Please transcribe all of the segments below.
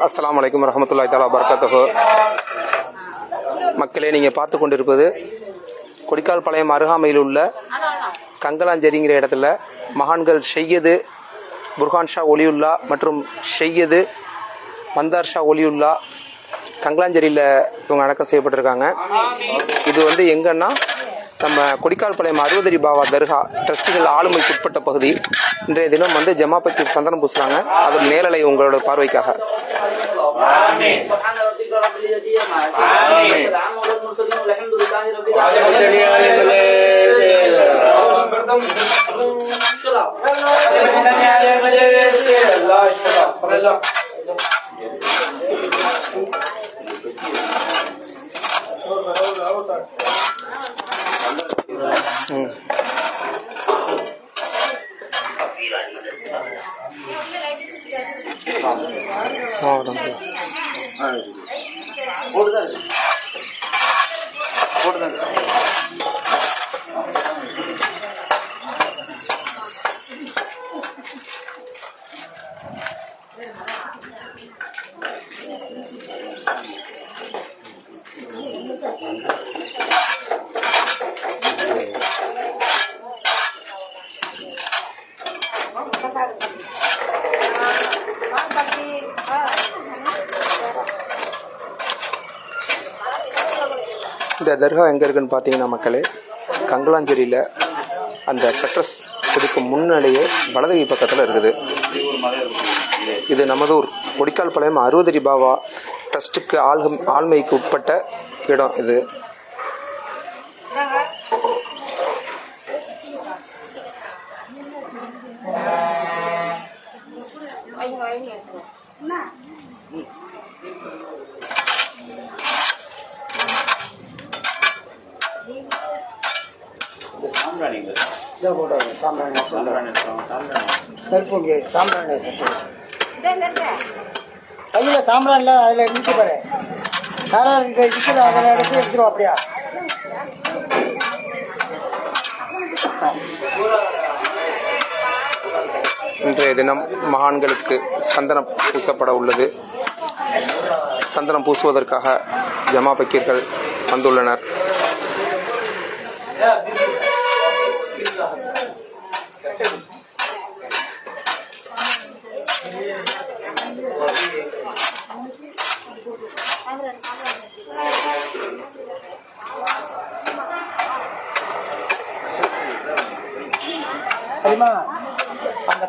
அஸ்ஸலாமு அலைக்கும் வரஹ்மத்துல்லாஹி தஆலா வபரகாத்துஹு. மக்களே, நீங்கள் பார்த்து கொண்டிருப்பது கொடிக்கால் பாளையம் அருகாமையில் உள்ள கங்கலாஞ்சேரிங்கிற இடத்துல மகான்கள் ஷையது புர்ஹான் ஷா ஒலியுல்லா மற்றும் ஷையது மந்தார் ஷா ஒலியுல்லா கங்கலாஞ்சேரியில் இவங்க அடக்கம் செய்யப்பட்டிருக்காங்க. இது வந்து எங்கன்னா நம்ம கொடிக்கால் பாளையம் 60 அடி பாவா தர்கா ட்ரஸ்டுகள் ஆளுமைக்கு உட்பட்ட பகுதி. இன்றைய தினம் வந்து ஜமாபத்தி சந்தனம் பூசுறாங்க. அது நேரலை உங்களோட பார்வைக்காக. இந்த தர்கா எங்கே இருக்குன்னு பார்த்தீங்கன்னா மக்களே, கங்கலாஞ்சேரியில் அந்த சட்ரஸ் கொடிக்கு முன்னாடியே வலதுகை பக்கத்தில் இருக்குது. இது நமதூர் கொடிக்கால் பாளையம் 60 அடி பாவா ட்ரஸ்ட்டுக்கு ஆள்மைக்கு உட்பட்ட இடம் இது. கையில் சாம்பிரான்ல அதில் நிற்க பாரு, அதில் எடுத்து எடுத்துருவோம். அப்படியா இன்றைய தினம் மகான்களுக்கு சந்தனம் பூசப்பட உள்ளது. சந்தனம் பூசுவதற்காக ஜமா பக்கீர்கள் வந்துள்ளனர். அந்த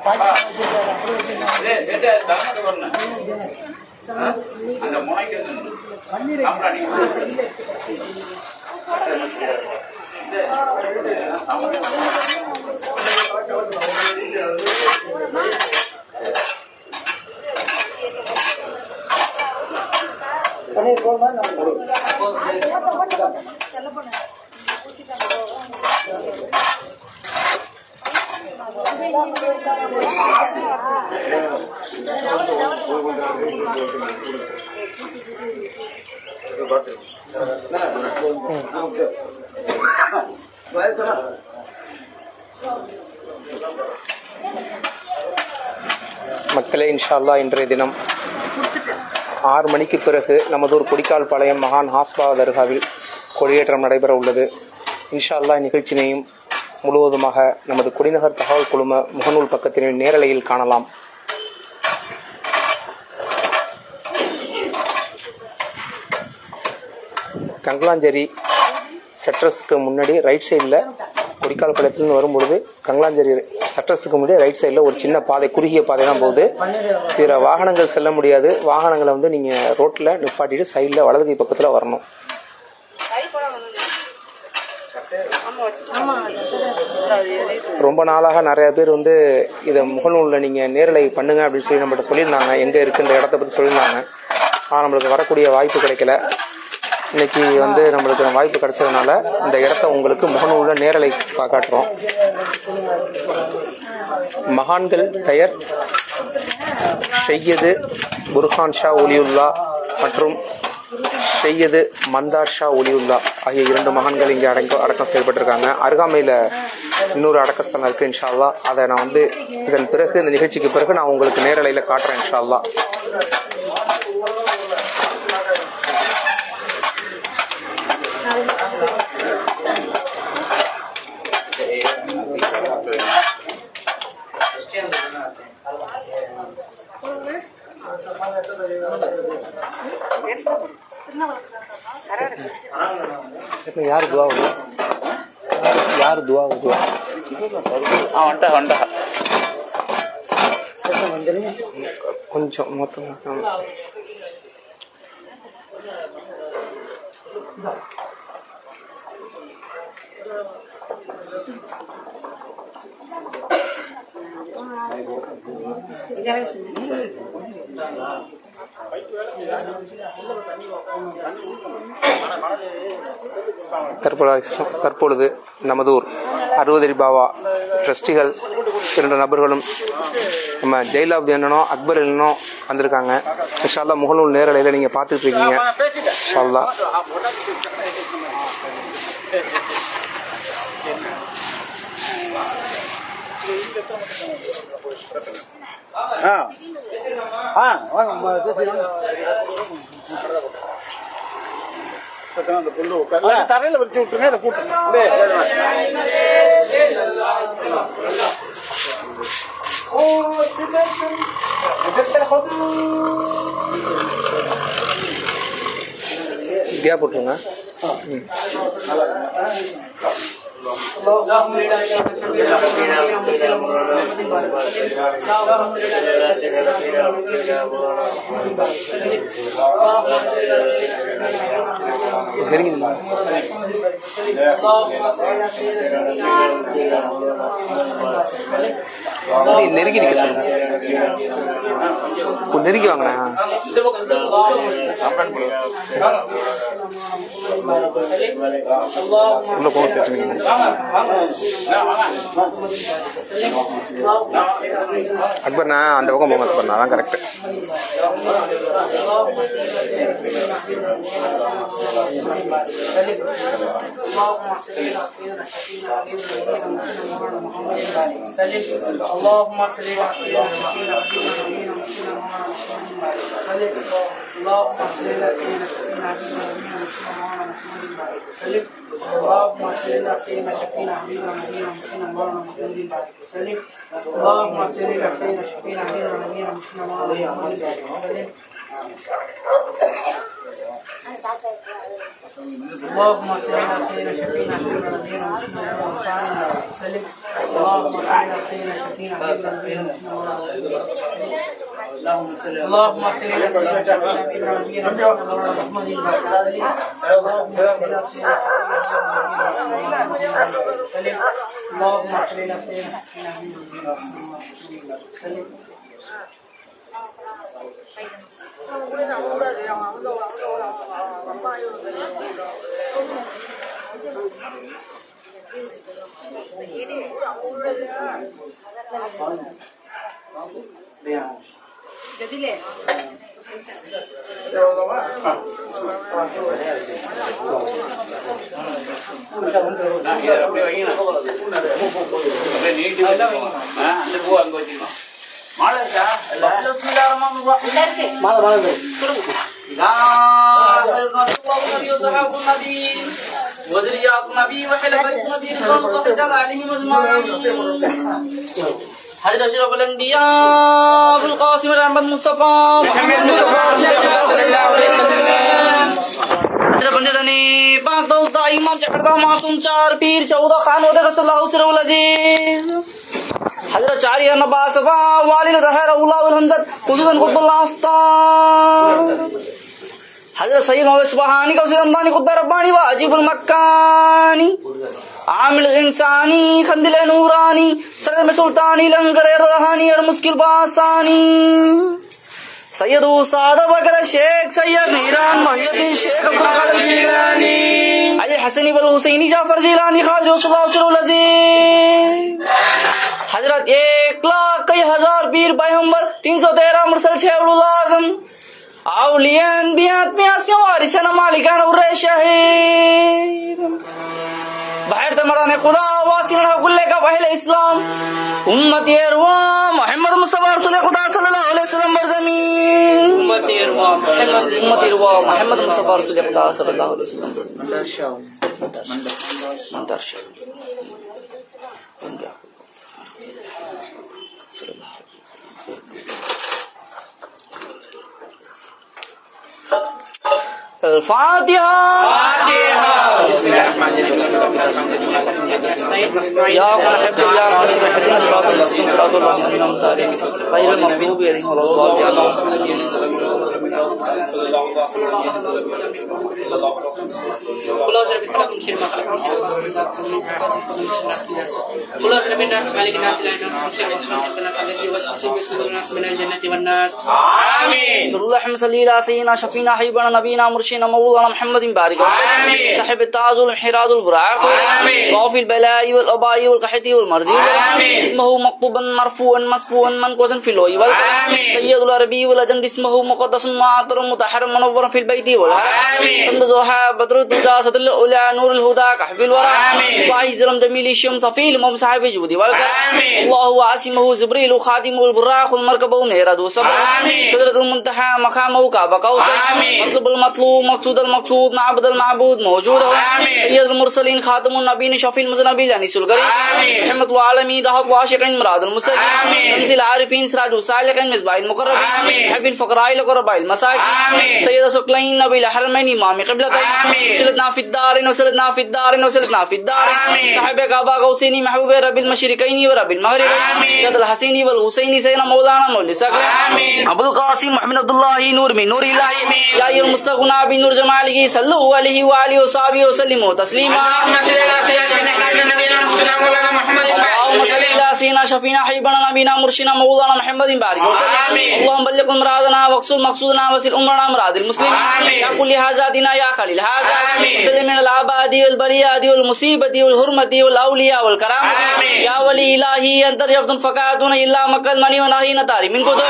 மக்களே, இன்ஷா அல்லாஹ் இன்றைய தினம் 6 மணிக்கு பிறகு நமதூர் கொடிக்கால் பாளையம் மகான் ஹாஸ்பா தர்காவில் கொடியேற்றம் நடைபெற உள்ளது. இன்ஷா அல்லாஹ் நிகழ்ச்சியினையும் முழுவதுமாக நமது குடிநகர் தகவல் குழும முகநூல் பக்கத்தினை நேரலையில் காணலாம். கங்கலாஞ்சேரி சட்ரஸுக்கு முன்னாடி ரைட் சைடில் கொடிக்கால் பாளையத்துலேருந்து வரும்பொழுது கங்கலாஞ்சேரி சட்ரஸுக்கு முன்னாடி ரைட் சைடில் ஒரு சின்ன பாதை, குறுகிய பாதை தான் போகுது. இதில் வாகனங்கள் செல்ல முடியாது. வாகனங்களை வந்து நீங்கள் ரோட்டில் நிப்பாட்டிட்டு சைடில் வலதுகை பக்கத்தில் வரணும். ரொம்ப நாளாக நிறைய பேர் வந்து இதை முகநூலில் நீங்கள் நேரலை பண்ணுங்க அப்படின்னு சொல்லி நம்மகிட்ட சொல்லியிருந்தாங்க. எங்கே இருக்குது இந்த இடத்த பற்றி சொல்லியிருந்தாங்க. ஆனால் நம்மளுக்கு வரக்கூடிய வாய்ப்பு கிடைக்கல. இன்னைக்கு வந்து நம்மளுக்கு வாய்ப்பு கிடைச்சதுனால இந்த இடத்த உங்களுக்கு முகநூலில் நேரலை காட்டுறோம். மகான்கள் பெயர் ஷையது புர்ஹான் ஷா ஒலியுல்லா மற்றும் செய்யது மந்தார் ஷா ஒலியுல்லா ஆகிய 2 மகான்கள் இங்கே அடக்கம் செய்யப்பட்டிருக்காங்க. அருகாமையில் இன்னொரு அடக்கஸ்தலம் இருக்குது இன்ஷா அல்லாஹ். அதை நான் வந்து இதன் பிறகு இந்த நிகழ்ச்சிக்கு பிறகு நான் உங்களுக்கு நேரலையில் காட்டுறேன் இன்ஷா அல்லாஹ். யார் துவா யார் துவா கொஞ்சம் மொத்தம் தற்பொழுது நமதூர் 60 அடி பாபா ட்ரஸ்டிகள் 2 நபர்களும் நம்ம ஜெயிலாப்தி அண்ணனோ அக்பர் அண்ணனோ வந்திருக்காங்க. இன்ஷா அல்லாஹ் முகநூல் நேரலையில் நீங்கள் பார்த்துட்டு இருக்கீங்க. இன்ஷா அல்லாஹ் தரையில வச்சு விட்டுருங்க. அதை கூட்டம் கேப் போட்டுருங்க. நெருங்கி நிக்க சொல்லுங்க. நெருங்கி வாங்கண்ணா. உள்ள போக சேர்த்துங்க. அக்பர்ண்ணா அந்த பக்கம் போங்க. அக்பர்ண்ணா அதான் correct. اللهم صل على سيدنا شفينا حبيبنا نبينا محمد وسلم. اللهم صل على سيدنا شفينا حبيبنا نبينا محمد. اللهم صل على سيدنا شفينا حبيبنا نبينا محمد. اللهم صل على سيدنا وسلم. اللهم صل على سيدنا شفينا حبيبنا وسلم. Jadi Hadis Asyraful Anbiya Abul Qasim Ahmad Mustafa Muhammad Mustafa sallallahu alaihi wasallam. Pendetani Pak Dauda Imam Jakarta Maasum 4 Pir 14 Khan Wada Rasulullah sallallahu alaihi Hadrat Chariya Nabasaba Walid Zahra Ullah al Hamzat Husudan Qutbullah Aftar Hadrat Sayyid Muhammad Subhani Kausid Amdani Qutb Rabbani Wajibul Makkani عامل इंसानी खंदिल नूरानी sir में सुल्तानी लंगर रहानी और मुश्किल बासानी सैयद उसाद बकर शेख सैयद मीरान मोहिउद्दीन शेख अब्दुल कादिर जिलानी अली हसनी वल हुसैनी जाफर जिलानी खादिर रसूलुल्लाह सल्लल्लाहु अलैहि हजरत 1,00,000 पीर पैगंबर 313 मुरसल 6 उलुल आजम أولياء أنبياء أسماء وارثان مالكان والرشاهيد بحر تمران خدا واسين كل کا پہلے اسلام امتی اروا محمد مصطفی رسول خدا صلی اللہ علیہ وسلم بر زمین امتی اروا محمد مصطفی رسول خدا صلی اللہ علیہ وسلم منترشا الفاتحة بسم الله الرحمن الرحيم يا من حب الله ناصر اهدنا الصراط المستقيم صراط الذين أنعمت عليهم غير المغضوب عليهم ولا الضالين قل أعوذ برب الفلق من شر ما خلق قل أعوذ برب الناس مالك الناس إله الناس من شر الوسواس الخناس الذي يوسوس في صدور الناس من الجنة والناس آمين اللهم صل على سيدنا شفينا حبيبنا نبينا مرشدنا مولانا محمد بارك وسلم صاحب التعاظ والانحراز والبراق وفي البلاء والأباء والقحط والمرض اسمه مكتوبا مرفوعا مسبوعا منقوصا في اللوح والقلم سيد العربي والأجم اسمه مقدس معطر مطهر منور في البيت والحرم سند زوحا بدر الدجى سد الأولى نور الهدى كحف الورى صباح الزلم جميل الشمس صفي المم صاحب الجود والكرم الله عاصمه جبريل خادم البراق المركب مهرد وصبر سدرة المنتهى مقامه كعب قوسين مطلب المطلوب مقصود المقصود معبد المعبود موجود سيد المرسلين خاتم النبيين شفيع المذنبين أنيس الغريب رحمة العالمين ضحك وعاشقين مراد المستجيب تنزيل العارفين سراج السالكين مصباح المقرب حب الفقراء لقرباء المساكين سيد سقلين نبي الحرمين إمام قبلتين سلتنا في الدارين وسلتنا في الدارين وسلتنا في الدارين صاحب كعبة قوسين محبوب رب المشرقين ورب المغرب جد الحسين والحسين سيدنا مولانا مولى سقلين أبو القاسم محمد عبد الله نور من نور الله لا المستغنى بنور جماله صلوا عليه وآله وصحبه وسلموا تسليما اللهم صل على سيدنا شفينا حبيبنا نبينا مرشدنا مولانا محمد بارك وسلم اللهم بلغ مرادنا واقصد مقصودنا وسل امرنا مراد المسلمين يا كل حاجاتنا يا خليل هذا وسلم من العباد والبريات والمصيبة والحرمة والأولياء والكرامة يا ولي إلهي أنت رفض فقاتنا إلا مكل مني ونهي نتاري من قدر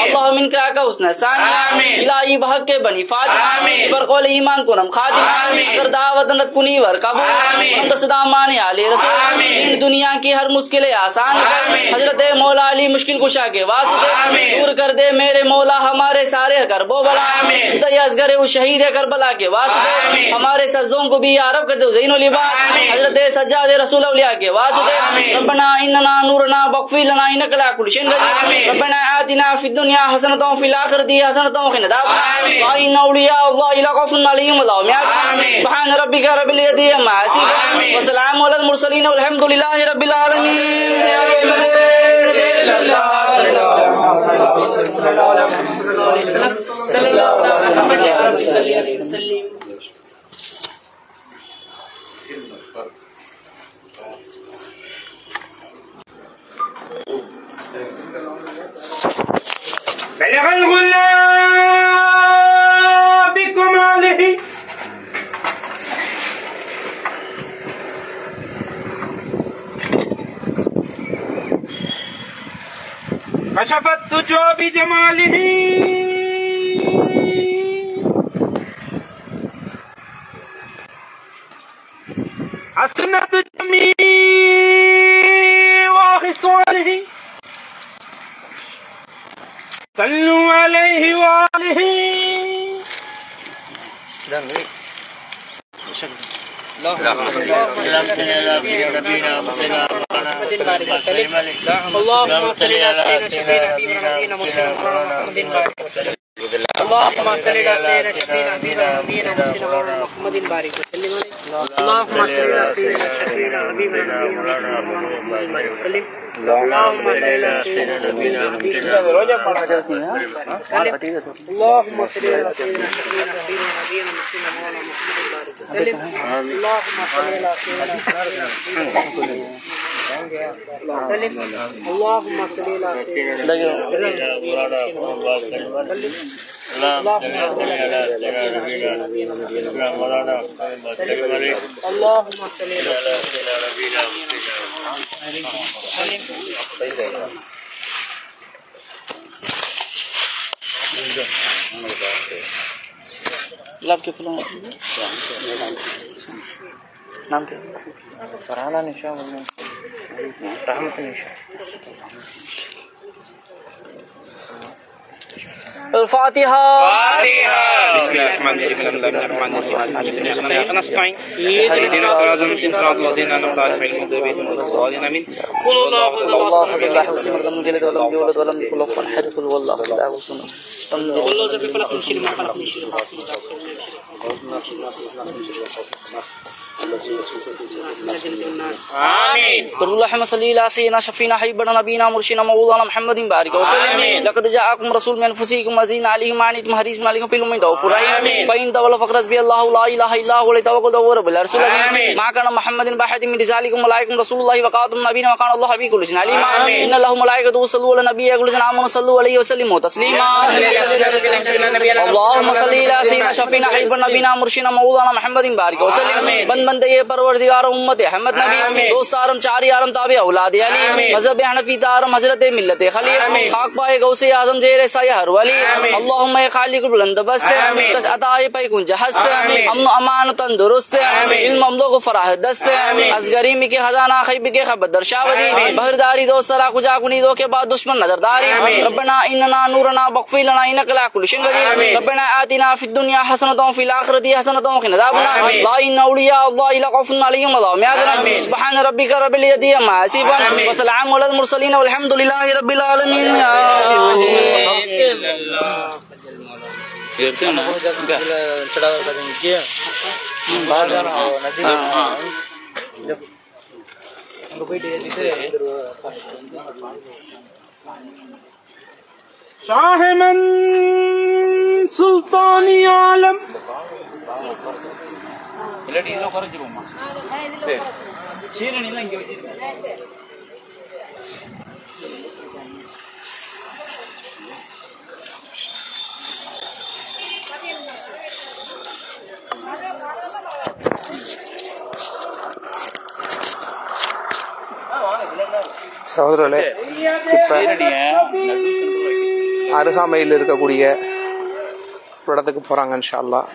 اللهم من كراك حسن ثاني إلهي بحق کے بنی فاطمہ پر قول ایمان کنم خاتم اگر دعوت نت کنی ور قبول ہم صدا مان علی رسول ان دنیا کی ہر مشکل آسان کر حضرت مولا علی مشکل کشا کے واسطے دور کر دے میرے مولا ہمارے سارے کرب و بلا خدای اصغر و شہید کربلا کے واسطے ہمارے سجدوں کو بھی عرب کر دے زین العباد حضرت سجاد رسول اولیاء کے واسطے ربنا اننا نورنا بغفر لنا انک لا کل شیء قدیر ربنا آتنا فی الدنیا حسنۃ وفی الاخرۃ حسنۃ وقنا عذاب وإن أولياء الله لخوف عليهم ولا هم يحزنون سبحان ربك رب العزة عما يصفون وسلام على المرسلين والحمد لله رب العالمين صلى الله عليه وسلم بلغ الغلام بكماله كشف الدجى بجماله حسنة جميع وخصاله صلوا عليه وآله اللهم صل على سيدنا نبينا محمد اللهم صل على سيدنا شفينا نبينا محمد بارك وسلم اللهم صل على سيدنا شفينا نبينا محمد وسلم اللهم صل على سيدنا نبينا اللهم صل على سيدنا شفينا نبينا محمد بارك وسلم اللهم صل على سيدنا اللهم صل على गुलाब के फूलों नाम क्या? फरहाना निशा, रहमत निशा। الفاتحة. بسم الله الرحمن الرحيم الرحمن الرحيم نستعين اهدنا الصراط المستقيم صراط الذين أنعمت عليهم غير المغضوب عليهم ولا الضالين آمين. قل الله أحد الله الصمد لم يلد ولم يولد ولم يكن له كفوا أحد. قل هو الله أحد الصمد. قل له في فلق من شر ما خلق من شر آمين. اللهم صل على سيدنا شفينا حبيبنا نبينا مرشدنا مولانا محمد بارك وسلم. لقد جاءكم رسول من أنفسكم عزيز عليه ما عنتم حريص عليكم في الأمة رؤوف رحيم. فإن تولوا فقل حسبي الله لا إله إلا هو عليه توكلت وهو رب العرش العظيم. ما كان محمد بأحد من رجالكم ولكن رسول الله وخاتم النبيين وكان الله بكل شيء عليما. إن الله وملائكته يصلون على النبي يقول آمنوا صلوا عليه وسلموا تسليما. اللهم صل على سيدنا شفينا حبيبنا نبينا مرشدنا مولانا محمد بارك وسلم. बंदे ये परवरदिगार उम्मत अहमद नबी दोस्तारम चारियारम ताबे औलाद अली मजहब हनफी तारम हजरत मिल्लत खलील खाक पाए गौसे आजम जेरे साया हर वली अल्लाहुम्म या खालिकुल बुलंद बस सच अताए पे कुंज हस्त अमन अमान तंदुरुस्त इल्म अमलो को फराह दस्त असगरी में के खजाना खैब के खबर दर्शावदी बहरदारी दोस्तरा कुजा कुनी दो के बाद दुश्मन नजरदारी रब्बना इन्ना नूरना बख्फी लना इन्नका ला कुल शैइन कदीर रब्बना आतिना फिद दुनिया हसनतन फिल आखिरति हसनतन व क़िना अज़ाबन्नार ला इन्ना औलिया अल्लाह ला खौफुन अलैहिम व ला हुम यहज़नून सुब्हान रब्बिका रब्बिल इज़्ज़ति अम्मा यसिफून व सलामुन अलल मुरसलीन वल्हम्दुलिल्लाहि रब्बिल आलमीन. शाह मन सुल्तानी आलम சகோதரர்களே, இப்ப அருகாமையில் இருக்கக்கூடிய ஒரு இடத்துக்கு போறாங்க இன்ஷா அல்லாஹ்.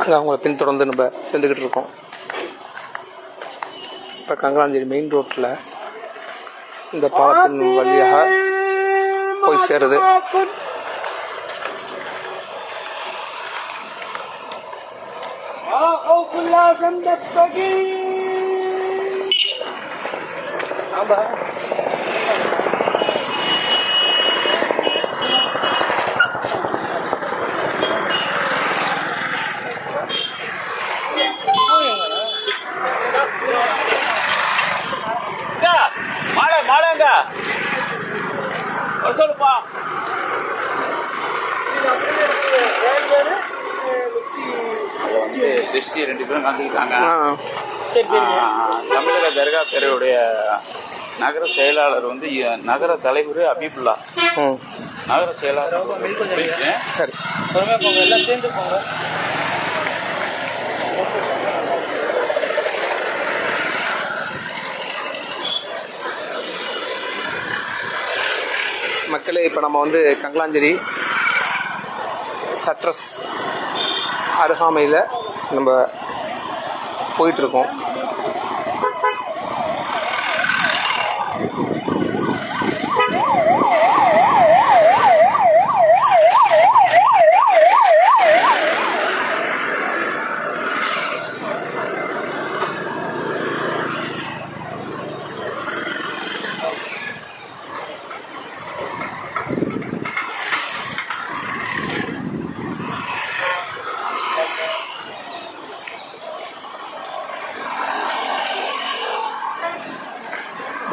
அங்கே அவங்கள பின்தொடர்ந்து நம்ம சென்றுக்கிட்டு இருக்கோம். இப்போ கங்கலாஞ்சேரி மெயின் ரோட்டில் இந்த பாலத்தின் வழியாக போய் சேருது. ரெண்டு பேரும் கலந்துக்கிட்டாங்க. தமிழக தர்கா பேருடைய நகர செயலாளர் வந்து நகர தலைவர் அபீபுல்லா, நகர செயலாளர். சரி, எல்லாம் சேர்ந்து போங்க. மக்களே, இப்போ நம்ம வந்து கங்கலாஞ்சேரி சட்ரஸ் அருகாமையில் நம்ம போயிட்டுருக்கோம்.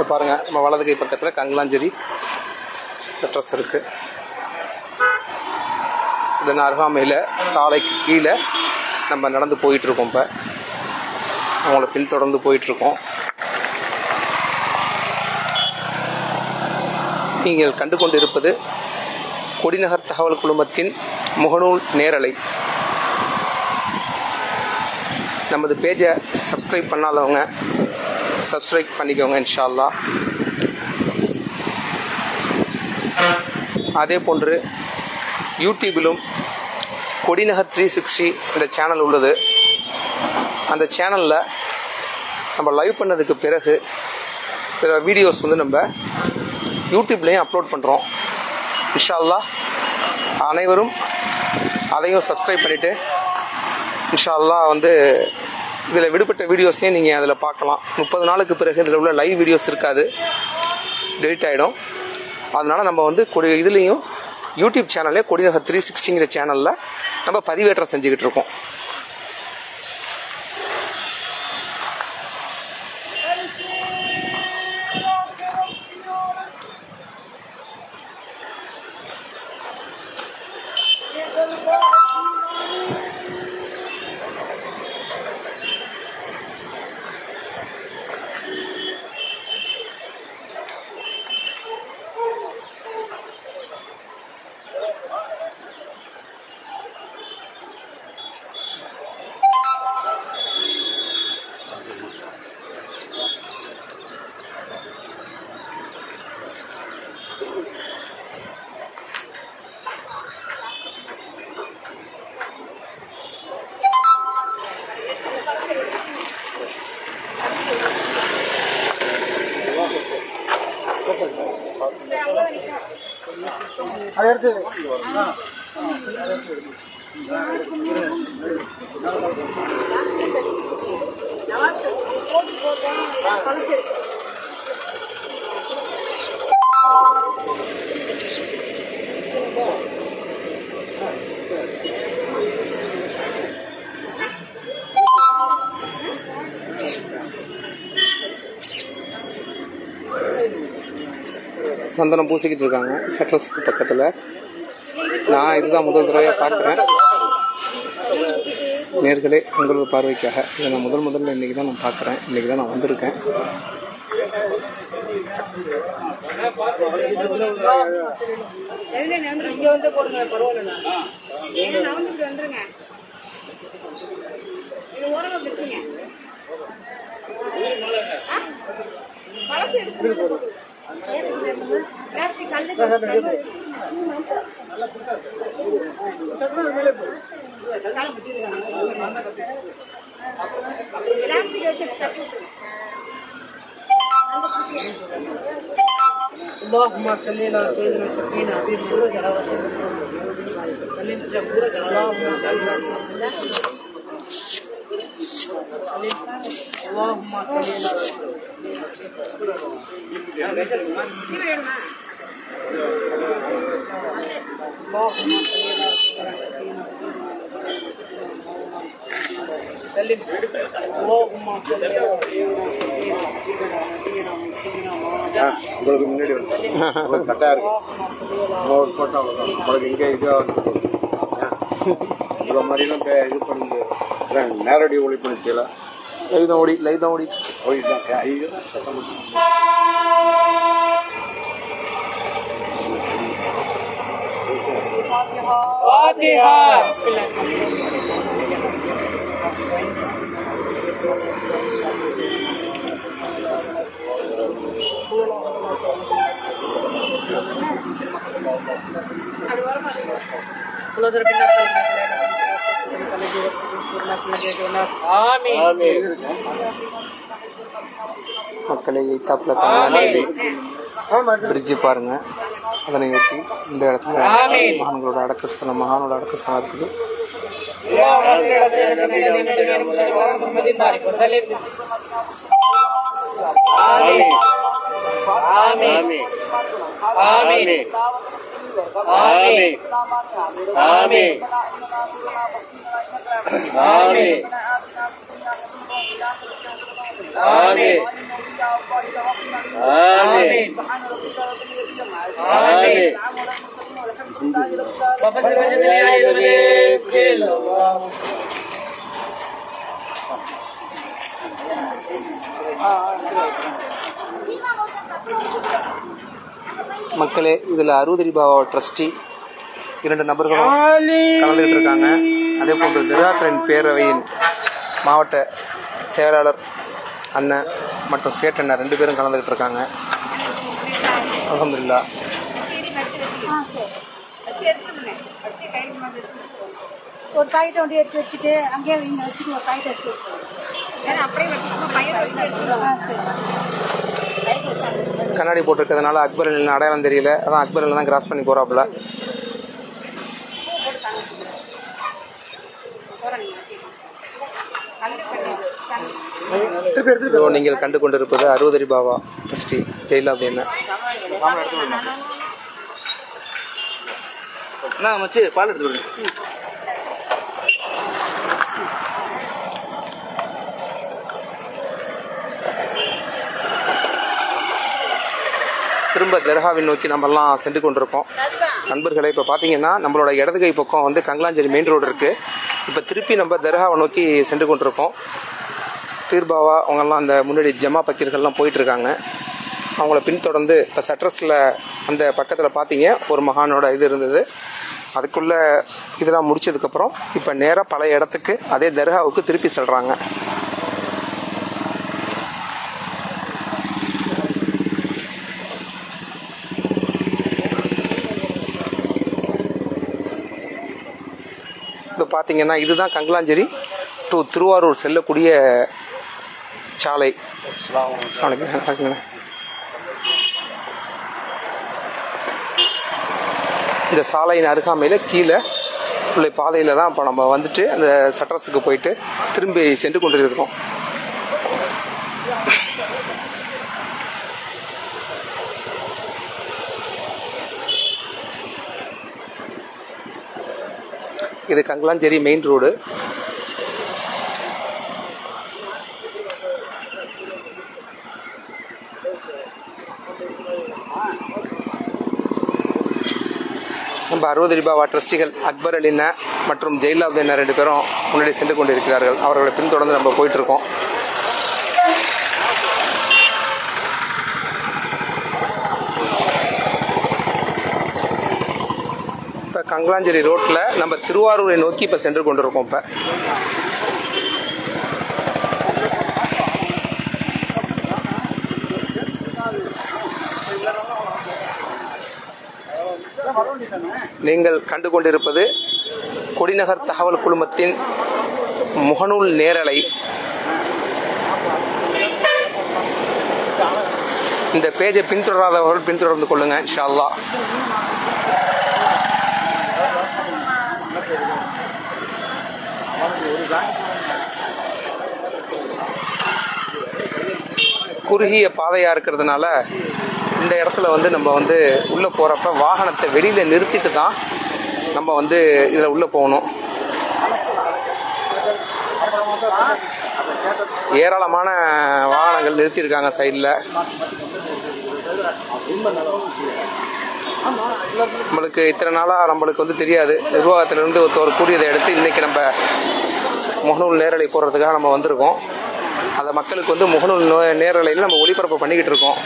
பாருங்க, நம்ம வலது கை பக்கத்தில் கங்கலாஞ்சேரி சட்ரஸ் இருக்கு. இதன் அருகாமையில் சாலைக்கு கீழே நம்ம நடந்து போயிட்டு இருக்கோம். இப்போ அவங்கள பின்தொடர்ந்து போயிட்டு இருக்கோம். நீங்கள் கண்டு கொண்டு இருப்பது கொடிநகர் தகவல் குழுமத்தின் முகநூல் நேரலை. நமது பேஜை சப்ஸ்கிரைப் பண்ணாதவங்க சப்ஸ்கிரைப் பண்ணிக்கோங்க இன்ஷா அல்லாஹ். அதே போன்று யூடியூபிலும் கொடிநகர் 360 இந்த சேனல் உள்ளது. அந்த சேனலில் நம்ம லைவ் பண்ணதுக்கு பிறகு சில வீடியோஸ் வந்து நம்ம யூடியூப்லேயும் அப்லோட் பண்ணுறோம். இன்ஷா அல்லாஹ் அனைவரும் அதையும் சப்ஸ்கிரைப் பண்ணிவிட்டு இன்ஷா அல்லாஹ் வந்து இதில் விடுபட்ட வீடியோஸையும் நீங்கள் அதில் பார்க்கலாம். 30 நாளுக்கு பிறகு இதில் உள்ள லைவ் வீடியோஸ் இருக்காது, டெலிட் ஆகிடும். அதனால் நம்ம வந்து இதுலேயும் யூடியூப் சேனல்லே கொடிநகர் 360ங்கிற சேனலில் நம்ம பதிவேற்றம் செஞ்சுக்கிட்டு இருக்கோம். சந்தனம் பூசிக்கிட்டு இருக்காங்க ஷட்டர்ஸ்க்கு பக்கத்தில். நான் இதுதான் முதல் தடவையாக பார்க்குறேன். நேர்களே, உங்களோட பார்வைக்காக இதை நான் முதல்ல இன்றைக்கி தான் நான் பார்க்குறேன். இன்றைக்கி தான் நான் வந்திருக்கேன். اللهم صل على سيدنا سفينة حبيب سورج على وسلم اللهم صل உங்களுக்கு முன்னாடி உங்களுக்கு கரெக்டாக இருக்கு. ஒரு போட்டோ அவ்வளோதான். உங்களுக்கு இங்கே இதாக இவ்வளோ மாதிரிலாம் இது பண்ணி நேரடி ஒளி பண்ணிச்சல லைவ் தான் ஓடி ஓடிதான் ஐயோ சத்தம் மக்களை எய்தாப்புல பிரிட்ஜு பாருங்க. அதனை ஒட்டி இந்த இடத்துல மகான்களோட அடக்கஸ்தலம் இருக்குது. மக்களே, இதுல அருதரி பாபா ட்ரஸ்டி 2 நபர்களும் கலந்துகிட்டு இருக்காங்க. அதே போன்று ஜகாத்ரின் பேரவையின் மாவட்ட செயலாளர் அண்ணன் மற்றும் சேட்டண்ணன் 2 பேரும் கலந்துகிட்டு இருக்காங்க. அல்ஹம்துலில்லாஹ். ஒரு பாக்கெட் ஒண்டி எடுத்து வச்சுட்டு அங்கேயே வைங்க வச்சுட்டு ஒரு பாக்கெட் எடுத்து வச்சுக்கோங்க. ஏன்னா அப்படியே வச்சுக்கோங்க பையன் கண்ணாடி போட்டிருக்கிறதுனால அக்பர் அடையாளம் தெரியல, அதான் அக்பர் தான் கிராஸ் பண்ணி போறாப்புல. நீங்கள் கண்டு கொண்டிருப்பது 60 அடி பாபா ஸ்ரீ ஜெயிலாதீன். மச்சி பால் எடுத்து திரும்ப தர்காவை நோக்கி நம்மெல்லாம் சென்று கொண்டிருக்கோம். நண்பர்களே, இப்போ பார்த்தீங்கன்னா நம்மளோட இடது கை பக்கம் வந்து கங்கலாஞ்சேரி மெயின் ரோடு இருக்குது. இப்போ திருப்பி நம்ம தர்காவை நோக்கி சென்று கொண்டிருக்கோம். பீர்பாவா அவங்கெல்லாம் அந்த முன்னாடி ஜமா பக்கீர்கள்லாம் போயிட்டுருக்காங்க. அவங்கள பின்தொடர்ந்து இப்போ சட்ரஸில் அந்த பக்கத்தில் பார்த்தீங்க ஒரு மகானோட இது இருந்தது. அதுக்குள்ளே இதெல்லாம் முடிச்சதுக்கப்புறம் இப்போ நேராக பழைய இடத்துக்கு அதே தர்காவுக்கு திருப்பி செல்கிறாங்க. இது பார்த்தீங்கன்னா இதுதான் கங்கலாஞ்சேரி டு திருவாரூர் செல்லக்கூடிய சாலை. இந்த சாலையின் அருகாமையில் கீழே உள்ள பாதையில் தான் இப்போ நம்ம வந்துட்டு அந்த சட்ரஸுக்கு போயிட்டு திரும்பி சென்று கொண்டிருக்கிறோம். இது கங்கலாஞ்சேரி மெயின் ரோடு. நம்ம 60 அடி பாபா ட்ரஸ்டிகள் அக்பர் அலினா மற்றும் ஜெயிலாதீன் 2 பேரும் முன்னாடி சென்று கொண்டிருக்கிறார்கள். அவர்களை பின்தொடர்ந்து நம்ம போயிட்டு இருக்கோம். இப்போ கங்கலாஞ்சேரி ரோட்டில் நம்ம திருவாரூரை நோக்கி இப்போ சென்று கொண்டிருக்கோம். இப்போ நீங்கள் கண்டு கொண்டிருப்பது கொடிநகர் தகவல் குழுமத்தின் முகநூல் நேரலை. இந்த பேஜை பின்தொடராதவர்கள் பின்தொடர்ந்து கொள்ளுங்க இன்ஷா அல்லாஹ். குறுகிய பாதையா இருக்கிறதுனால இந்த இடத்துல வந்து நம்ம வந்து உள்ள போறப்ப வாகனத்தை வெளியில நிறுத்திட்டு தான் நம்ம வந்து இதுல உள்ள போகணும். ஏராளமான வாகனங்கள் நிறுத்தியிருக்காங்க சைடில். நம்மளுக்கு இத்தனை நாளாக நம்மளுக்கு வந்து தெரியாது. நிர்வாகத்திலிருந்து ஒரு கூடியதை எடுத்து இன்னைக்கு நம்ம முகநூல் நேரலை போடுறதுக்காக நம்ம வந்திருக்கோம். அந்த மக்களுக்கு வந்து முகநூல் நேரலையில் நம்ம ஒளிபரப்பு பண்ணிக்கிட்டு இருக்கோம்.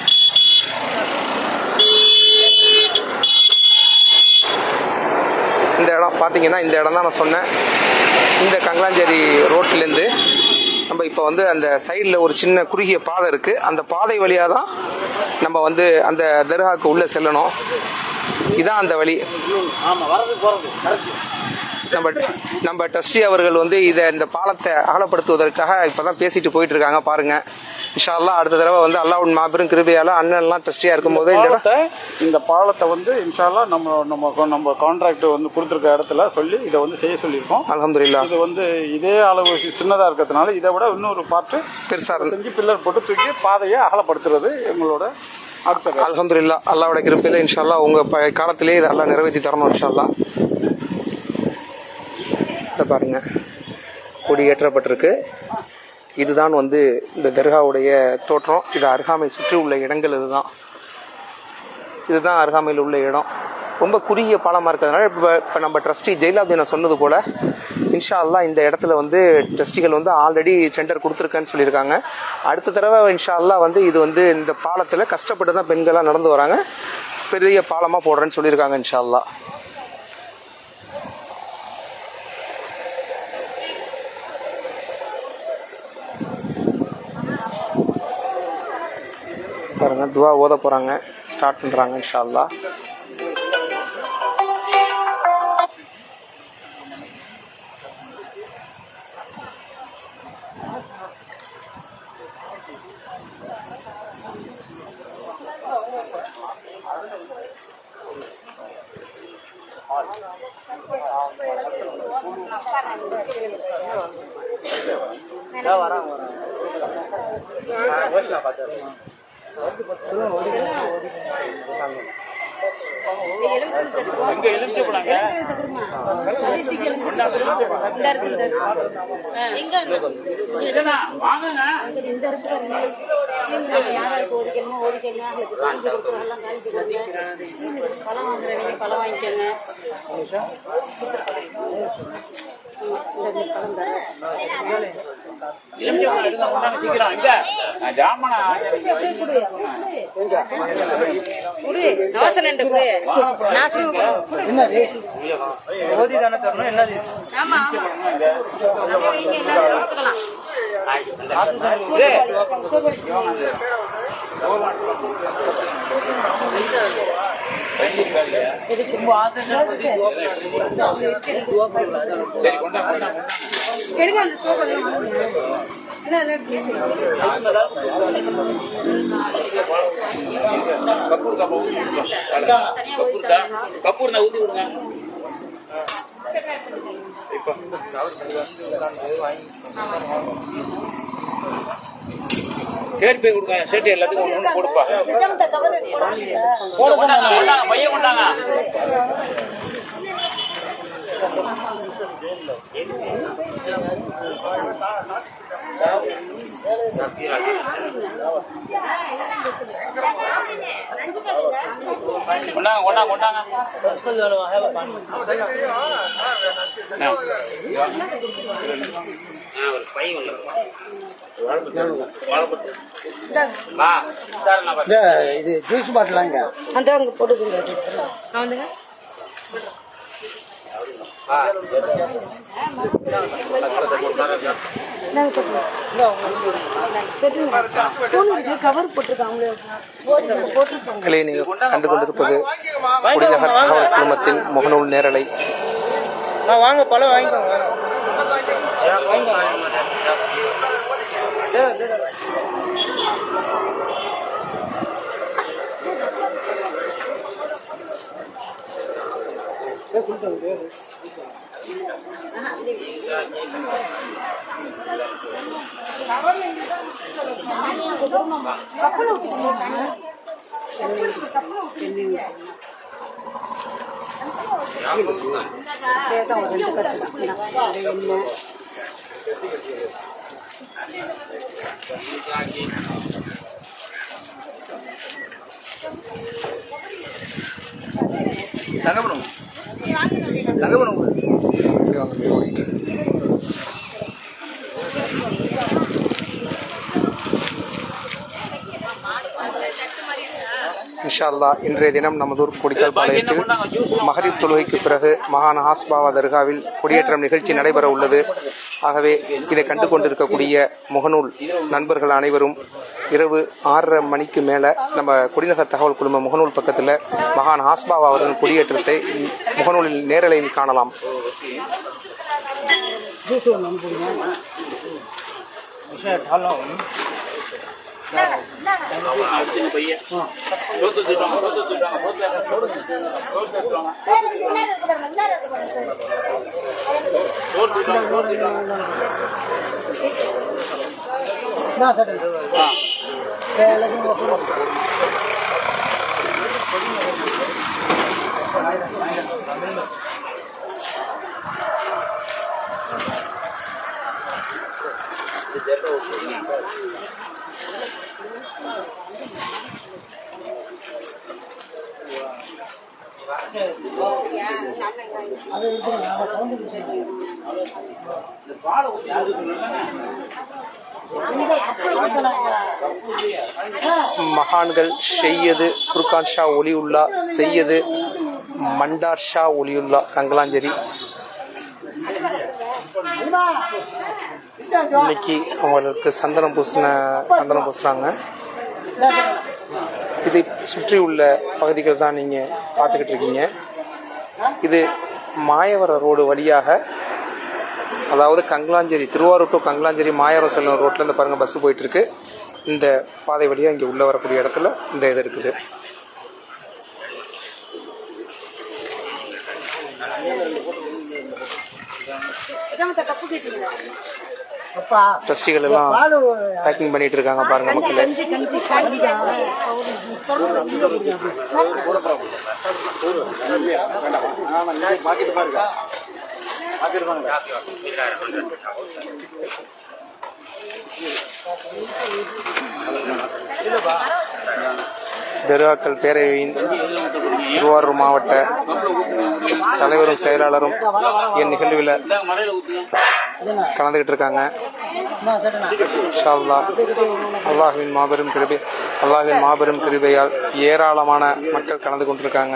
இந்த இடம் பார்த்தீங்கன்னா இந்த இடம் தான் நான் சொன்னேன். இந்த கங்கலாஞ்சேரி ரோட்லேருந்து நம்ம இப்போ வந்து அந்த சைடில் ஒரு சின்ன குறுகிய பாதை இருக்குது. அந்த பாதை வழியாக தான் நம்ம வந்து அந்த தர்காவுக்கு உள்ளே செல்லணும். இதான் அந்த வழி. நம்ம ட்ரஸ்டி அவர்கள் வந்து இந்த பாலத்தை அகலப்படுத்துவதற்காக இப்பதான் பேசிட்டு போயிட்டு இருக்காங்க. பாருங்க, இன்ஷா அல்லாஹ் அடுத்த தடவை வந்து அல்லாஹ்வின் மாபெரும் கிருபையால அண்ணன் எல்லாம் ட்ரஸ்டியா இருக்கும்போது இந்த பாலத்தை வந்து இன்ஷா அல்லாஹ் நம்ம கான்ட்ராக்ட் வந்து கொடுத்துருக்க இடத்துல சொல்லி இதை வந்து செய்ய சொல்லியிருக்கோம். அல்ஹம்துலில்லாஹ். இது வந்து இதே அளவு சின்னதா இருக்கிறதுனால இதை விட இன்னொரு பார்ட்டு பெருசா செஞ்சு பில்லர் போட்டு தூக்கி பாதையை அகலப்படுத்துறது எங்களோட அடுத்த. அல்ஹம்துலில்லாஹ். அல்லாஹ்வோட கிருபையில இன்ஷா அல்லாஹ் உங்க காலத்திலே இது அல்லாஹ் நிறைவேற்றி தரணும் இன்ஷா அல்லாஹ். பாருங்க, கொடி ஏற்றப்பட்டிருக்கு. இதுதான் வந்து இந்த தர்காவுடைய தோற்றம். இது அருகாமை சுற்றி உள்ள இடங்கள். இதுதான் அருகாமையில் உள்ள இடம். ரொம்ப குறுகிய பாலமாக இருக்கிறதுனால இப்போ நம்ம ட்ரஸ்டி ஜெயிலாதீன் சொன்னது போல் இன்ஷா அல்லாஹ் இந்த இடத்துல வந்து ட்ரஸ்டிகள் வந்து ஆல்ரெடி டெண்டர் கொடுத்துருக்கேன்னு சொல்லியிருக்காங்க. அடுத்த தடவை இன்ஷா அல்லாஹ் வந்து இது வந்து இந்த பாலத்தில் கஷ்டப்பட்டு தான் பெண்கள்லாம் நடந்து வராங்க, பெரிய பாலமாக போடுறேன்னு சொல்லியிருக்காங்க இன்ஷா அல்லாஹ். பாருங்க, துவா ஓத போறாங்க, ஸ்டார்ட் பண்றாங்க இன்ஷா அல்லாஹ். எங்க எலுமிச்சை பழங்க வாங்குங்க. பழம் வாங்குறீங்க, பழம் வாங்கிக்கோங்க. எலுமிச்சை பழம் எடுங்க, கொண்டாங்க சீக்கிரம். இங்க ஜாமனா சரி கொண்டாங்க. எடுங்க அந்த சோப்பு கப்பூர் ஊத்தி விடுங்க. சரி போய் கொடுங்க. சேட்டு எல்லாத்துக்கும் ஒண்ணு ஒண்ணு கொடுப்பா. கொண்டாங்க பையன் கொண்டாங்க. கொண்டாங்க கொண்டாங்க கொண்டாங்க. இது ஜூஸ் பாட்டிலாங்க அந்த போட்டுக்குங்க. வந்துங்க கவர் போட்டிருக்காங்க. நீங்கள் கண்டு கொண்டிருப்பது குடிநகர் தகவல் குழுமத்தின் முகநூல் நேரலை. வாங்க பழம் வாங்கிக்கோங்க. இன்ஷா அல்லாஹ் இன்றைய தினம் நமதூர் கொடிக்கால் பாளையத்தில் மகரிப் தொழுகைக்கு பிறகு மகான் ஹாஸ்பாவா தர்காவில் கொடியேற்றம் நிகழ்ச்சி நடைபெற உள்ளது. ஆகவே இதை கண்டு கொண்டிருக்கக்கூடிய முகநூல் நண்பர்கள் அனைவரும் இரவு 6:30 மணிக்கு மேலே நம்ம குடிநகர் தகவல் குழும முகநூல் பக்கத்தில் மகான் ஹாஸ்பாவா அவர்களின் கொடியேற்றத்தை முகநூலில் நேரலையில் காணலாம். மகான்கள் ஷெய்யது புர்கான் ஷா ஒலியுல்லா, செய்யது மண்டார் ஷா ஒலியுல்லா கங்கலாஞ்சேரி இன்னைக்கு அவங்களுக்கு சந்தனம் பூசுறாங்க. இதை சுற்றி உள்ள பகுதிகள் தான் நீங்கள் பார்த்துக்கிட்டு இருக்கீங்க. இது மாயவர ரோடு வழியாக, அதாவது கங்கலாஞ்சேரி, திருவாரூர் டு கங்கலாஞ்சேரி மாயவரம் செல்லும் ரோட்டில் இந்த பாருங்கள் பஸ்ஸு போயிட்டுருக்கு. இந்த பாதை வழியாக இங்கே உள்ளே வரக்கூடிய இடத்துல இந்த இது இருக்குது. கப்பு கேட்டீங்களா? ட்ரஸ்டிகள் எல்லாம் பேக்கிங் பண்ணிட்டு இருக்காங்க பாருங்க மக்களே. தர்காக்கள் பேரவையின் திருவாரூர் மாவட்ட தலைவரும் செயலாளரும் என் நிகழ்வில் கலந்துகிட்டு இருக்காங்க. இன்ஷா அல்லாஹ் அல்லாஹ்வின் மாபெரும் கிருபையால் ஏராளமான மக்கள் கலந்து கொண்டிருக்காங்க.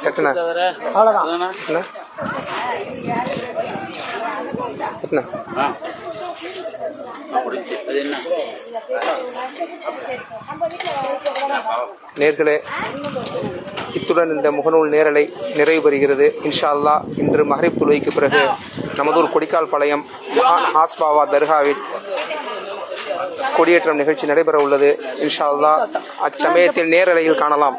செட்டுண்ணா அவ்வளோதான். செட்டுண்ணா நேர்களே, இத்துடன் இந்த முகநூல் நேரலை நிறைவு பெறுகிறது. இன்ஷா அல்லாஹ் இன்று மஹ்ரிப் தொழுகைக்கு பிறகு நமதூர் கொடிக்கால் பாளையம் மகான் ஹாஸ்பாவா தர்காவில் கொடியேற்றம் நிகழ்ச்சி நடைபெற உள்ளது. இன்ஷா அல்லாஹ் அச்சமயத்தில் நேரலையில் காணலாம்.